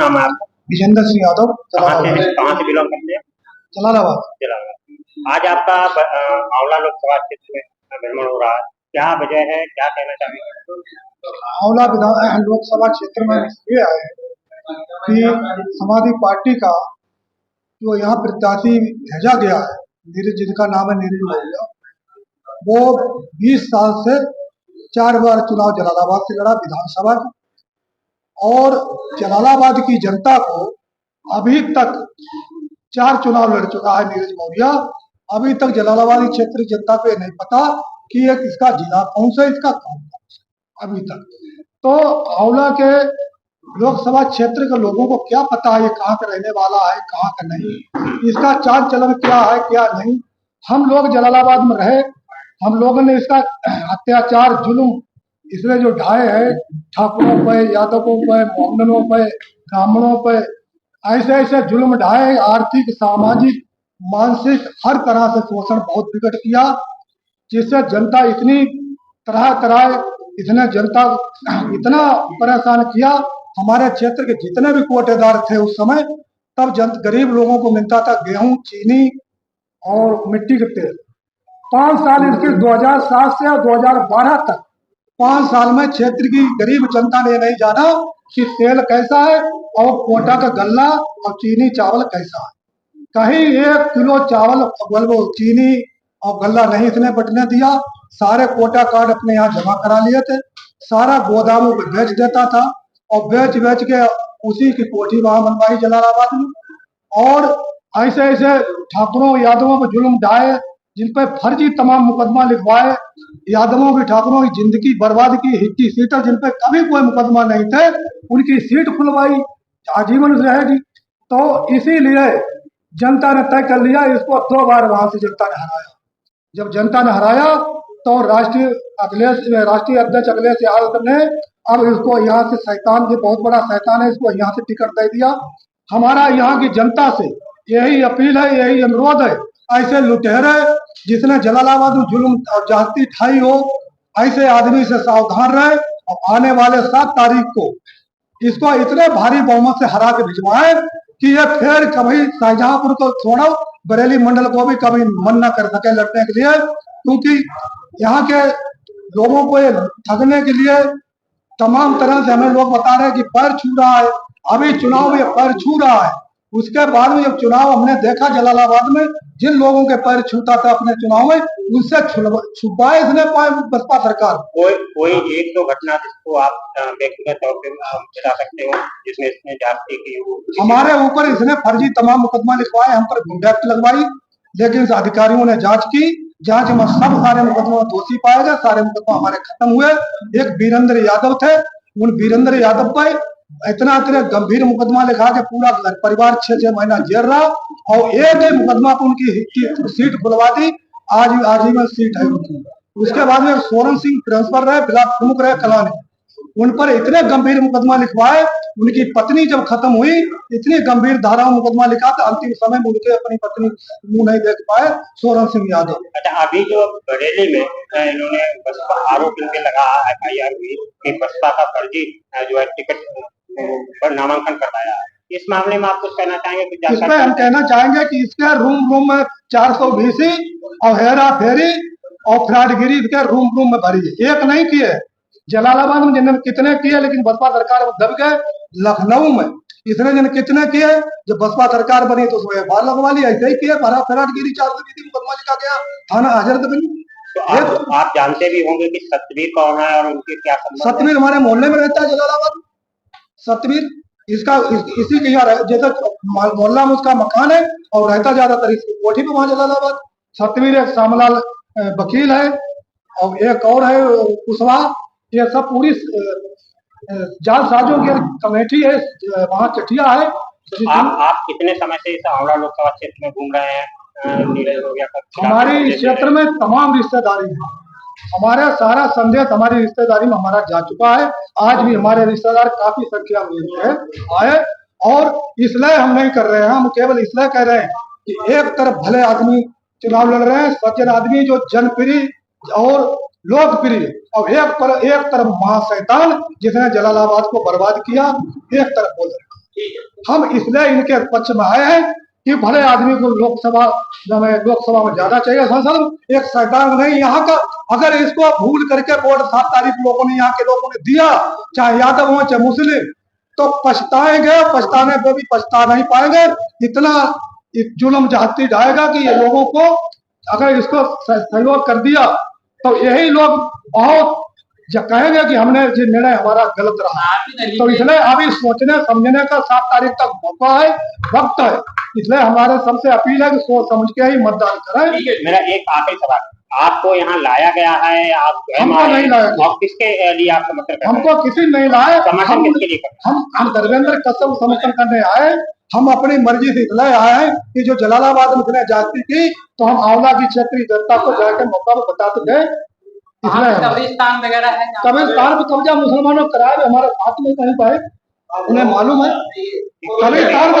नाम है आपका? विजेंद्र सिंह यादव। कहाँ से बिलोंग करते हैं? जलालाबाद। आज आपका आंवला लोकसभा क्षेत्र में भ्रमण हो रहा है, क्या वजह है, क्या कहना चाहेंगे? आंवला लोकसभा क्षेत्र में ये है कि समाजवादी पार्टी का जो यहाँ प्रत्याशी भेजा गया है, नीरज, जिनका नाम है नीरज मौर्य, वो 20 साल से 4 बार चुनाव जलालाबाद से लड़ा विधानसभा का, और जलालाबाद की जनता को अभी तक 4 चुनाव लड़ चुका है नीरज मौर्य। अभी तक जलालाबाद क्षेत्र जनता को नहीं पता कि एक इसका जिला कौन सा, इसका कौन सा अभी तक। तो आंवला के लोकसभा क्षेत्र के लोगों को क्या पता है ये कहाँ का रहने वाला है, कहाँ का नहीं, इसका चाल चलन क्या है क्या नहीं। हम लोग जलालाबाद में रहे, हम लोगों ने इसका अत्याचार जुल्म इसने जो ढाए है ठाकुरों पे, यादवों पे, मोहम्मदों पे, ब्राह्मणों पे, ऐसे ऐसे जुल्म ढाए, आर्थिक, सामाजिक, मानसिक हर तरह से शोषण बहुत विकट किया, जिससे जनता इतनी तरह तरह इतने जनता इतना परेशान किया। हमारे क्षेत्र के जितने भी कोटेदार थे उस समय, तब गरीब लोगों को मिलता था गेहूं, चीनी और मिट्टी के तेल। 5 साल इसके 2007 से 2012 तक 5 साल में क्षेत्र की गरीब जनता ने नहीं जाना कि तेल कैसा है और कोटा का गल्ला और चीनी चावल कैसा है। कहीं 1 किलो चावल, चीनी और गल्ला नहीं इसने बटने दिया। सारे कोटा कार्ड अपने यहाँ जमा करा लिए थे, सारा गोदामों पे बेच देता था, और बेच बेच के उसी की कोठी वहां बनवाई जलालाबाद में। और ऐसे ऐसे ठाकुरों यादवों पर जुल्म ढाए, जिन पर फर्जी तमाम मुकदमा लिखवाए, यादवों की ठाकुरों की जिंदगी बर्बाद की। हिट्टी सीटर जिन पर कभी कोई मुकदमा नहीं थे, उनकी सीट खुलवाई, आजीवन रहेगी। तो इसीलिए जनता ने तय कर लिया, इसको 2 बार वहां से जनता ने हराया। जब जनता ने हराया तो राष्ट्रीय अध्यक्ष अखिलेश यादव ने अब इसको यहाँ से, शैतान जी बहुत बड़ा शैतान है, इसको यहाँ से टिकट दे दिया। हमारा यहाँ की जनता से यही अपील है, यही अनुरोध है, ऐसे लुटेरे जिसने जलालाबाद में जुल्म और जाति ठाई हो, ऐसे आदमी से सावधान रहे, और आने वाले 7 तारीख को इसको इतने भारी बहुमत से हरा के भिजवाए कि ये फिर कभी शाहजहांपुर को छोड़ो, बरेली मंडल को भी कभी मन न कर सके लड़ने के लिए, क्योंकि यहाँ के लोगों को ये ठगने के लिए तमाम तरह से हमें लोग बता रहे हैं कि पैर छू रहा है। अभी चुनाव में पैर छू रहा है, उसके बाद में जब चुनाव हमने देखा जलालाबाद में, जिन लोगों के पैर छूता था अपने चुनाव में, उनसे छुपाए इसने पाए बसपा सरकार। कोई एक दो घटना जिसको आप व्यक्तिगत तौर पे बता सकते हो जिसमें इसने जाति की? हमारे ऊपर इसने फर्जी तमाम मुकदमा लिखवाए, हम पर गुंडा एक्ट लगवाई, लेकिन अधिकारियों ने जांच की, जांच में सब सारे मुकदमा दोषी पाए गए, सारे मुकदमा हमारे खत्म हुए। एक वीरेंद्र यादव थे, उन वीरेंद्र यादव पर इतना गंभीर मुकदमा लिखा के पूरा घर परिवार 6-6 महीना जेल रहा, और एक ही मुकदमा पर उनकी सीट खुलवा दी, आज आजीवन सीट है उनकी। उसके बाद में सोरेन सिंह ट्रांसफर रहे, ब्लॉक प्रमुख रहे कलाने, उन पर इतने गंभीर मुकदमा लिखवाए। उनकी पत्नी जब खत्म हुई, इतनी गंभीर धाराओं में लिखा था, अंतिम समय में उनके अपनी पत्नी मुंह नहीं देख पाए, सोरेन सिंह यादव। अच्छा, अभी जो बरेली में इन्होंने बसपा आरोप इनके लगा, FIR हुई कि बसपा का फर्जी जो है टिकट पर नामांकन करवाया है, इस मामले में आप कुछ कहना चाहेंगे? इस पे हम कहना चाहेंगे कि इसके रूम में 420 और हेरा फेरी और फ्रॉडगिरी के रूम में भरी है, एक नहीं किए। जलालाबाद में जिन्होंने कितने किए, लेकिन बसपा सरकार दब गए। लखनऊ में इसने जिन्हें कितने किए, जब बसपा सरकार बनी तो उसमें FIR लगवा ली, ऐसे ही किए, फ्रॉडगिरी 420 मुकदमा लिखा गया, थाना हजरत बनी। तो आप जानते भी होंगे कि सतवीर कौन है और उनके क्या संबंध? सतवीर हमारे मोहल्ले में रहता है जलालाबाद। सतवीर इसका इसी के यहाँ जैसे मोहल्ला में उसका मकान है, और रहता ज्यादातर इसकी कोठी पे वहां जलालाबाद। सतवीर एक सामलाल वकील है, और एक और है कुशवाहा। ये सब पूरी जालसाजों की कमेटी है, वहाँ चटिया है। आप कितने समय से इस आंवला लोकसभा क्षेत्र में घूम रहे हैं? नीरज हो गया, हमारी इस क्षेत्र में तमाम रिश्तेदारी है, हमारा सारा संदेश हमारी रिश्तेदारी में हमारा जा चुका है। आज भी हमारे रिश्तेदार काफी संख्या में आए, और इसलिए हम नहीं कर रहे हैं, हम केवल इसलिए कह रहे हैं कि एक तरफ भले आदमी चुनाव लड़ रहे हैं, सज्जन आदमी जो जनप्रिय और लोकप्रिय, और एक तरफ महाशैतान जिसने जलालाबाद को बर्बाद किया, एक तरफ बोल रहे हैं। हम इसलिए इनके पक्ष में आए हैं कि भले आदमी को लोकसभा में ज्यादा चाहिए सांसद, एक सरकार नहीं यहाँ का। अगर इसको भूल करके वोट 7 तारीख लोगों ने, यहाँ के लोगों ने दिया, चाहे यादव हो चाहे मुस्लिम, तो पछताएंगे। पछताने पे भी पछता नहीं पाएंगे। इतना जुल्म जाती जाएगा कि ये लोगों को, अगर इसको सहयोग कर दिया तो यही लोग बहुत कहेंगे कि हमने ये निर्णय हमारा गलत रहा। तो इसलिए अभी सोचने समझने का 7 तारीख तक मौका है, वक्त है। इसलिए हमारे सबसे अपील है कि सोच समझ के ही मतदान करें। मेरा एक आखिरी सवाल, आपको यहाँ लाया गया है, आप हमको नहीं लाया गया। और किसके लिए आप समर्थन कर रहे हैं? हमको किसी नहीं लाया। समर्थन किसके लिए कर रहे हैं? हम धर्मेंद्र कश्यप समर्थन करने आए। हम अपनी मर्जी से इसलिए आए हैं कि जो जलालाबाद में इसने जाति की, तो हम आंवला की क्षेत्रीय जनता को जाकर मौका में बताते गए। कब्रिस्तान वगैरह है, कब्रिस्तान पे कब्जा मुसलमानों कराए, हमारे साथ में कहीं पाए, उन्हें मालूम है। कब्रिस्तान